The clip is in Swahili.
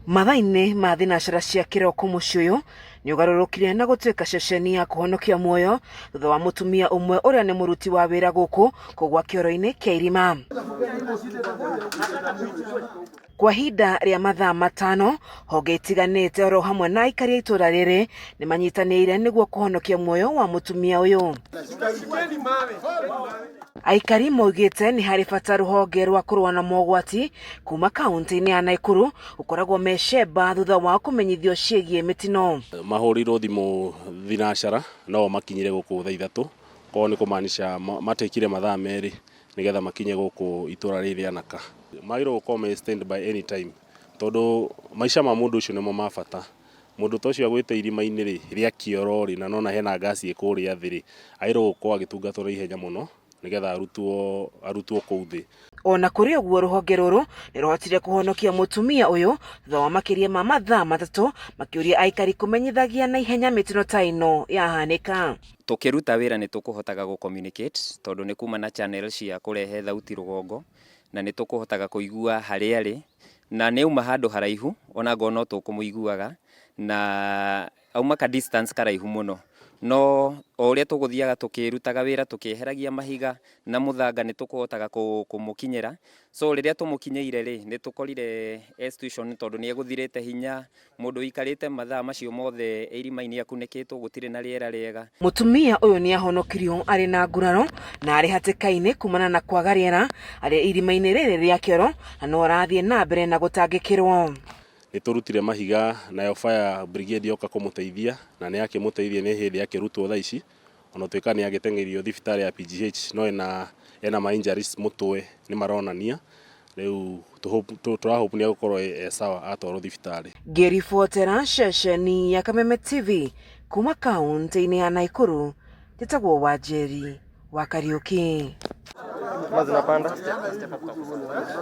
Mathainĩ ma thinacara cia kĩroko mũciĩ ũyũ nĩ ũgarũrũkire na gũtuĩka ceceni ya kũhonokia muoyo thutha wa mũtumia ũmwe ũrĩa nĩ mũruti wa wĩra gũkũ kũgwa kĩoro-inĩ kĩa irima. Kwa ihinda rĩa mathaa 5 honge itiganĩte oro hamwe na aikari a itũũra rĩrĩ nĩ manyitanĩire nĩguo kũhonokia muoyo wa mũtumia ũyũ. Aikari moigĩte nĩ harĩ bata rũhonge rwa kũrũa na mogwati kuma kaunti-inĩ ya Nakuru ũkoragwo mecemba thutha wa kũmenyithio ciĩgiĩ mĩtino. Mahũrirwo thimũ thinacara no makinyire gũkũ thaa 3 ko nĩ kũmaanisha matekire mathaa merĩ nĩgetha makinye gũkũ itũũra rĩrĩ rĩa Naka. Magĩrĩirwo gũkorwo me stand by any time tondũ maica ma mũndũ ũcio nĩmo ma bata. Mũndũ ta ũcio agwĩte irima-inĩ rĩa kĩoro na nona hena ngasi ĩkũrĩa thĩ agĩrĩirwo gũkorwo agĩtungatwo na ihenya mũno nĩgetha arutwo kũu thĩ. Ona kũrĩ ũguo rũhonge rũrũ nĩ rũhotire kũhonokia mũtumia ũyũ thutha wa makĩria ma mathaa 3 makĩũria aikari kũmenyithagia na ihenya mĩtino ta ĩno yahanĩka. Tũkĩruta wĩra nĩ tũkũhotaga gũ-communicate tondũ nĩ kuma na channel cia kũrehe thauti rũgongo na nĩ tũkũhotaga kũigua harĩa arĩ na nĩ uma handũ haraihu ona ngo no tũkũmũiguaga na auma ka distance karaihu mũno. No o ũrĩa tũgũthiaga tũkĩrutaga wĩra tũkĩeheragia mahiga na mũthanga nĩ tũkũhotaga kũmũkinyĩra. So rĩrĩa tũmũkinyĩire rĩ nĩ tũkorire institution tondũ nĩ egũthirĩte hinya mũndũ ikarĩte mathaa macio mothe irima-inĩ akunĩkĩtwo gũtirĩ na rĩera rĩega. Mũtumia ũyũ nĩ ahonokirio arĩ na nguraro na arĩ hatĩka-inĩ kumana na kwaga rĩera arĩ irima-inĩ rĩrĩ rĩa kĩoro na no arathiĩ na mbere na gũtangĩkĩrwo. Nĩ tũrutire mahiga nayo fire brigade yoka kũmũteithia na nĩ akĩmũteithia nĩ hĩndĩ akĩrutwo thaa ici ona tuĩka nĩ agĩteng'erio thibitarĩ ya PGH no ena ma injuries mũtwe nĩ maronania rĩu tũrahope nĩ agũkorwo sawa atwarwo thibitarĩ. Ngĩribotera ceceni ya Kameme TV kuma kaunti-inĩ ya Nakuru njĩtagwo Wanjeri wa Kariuki.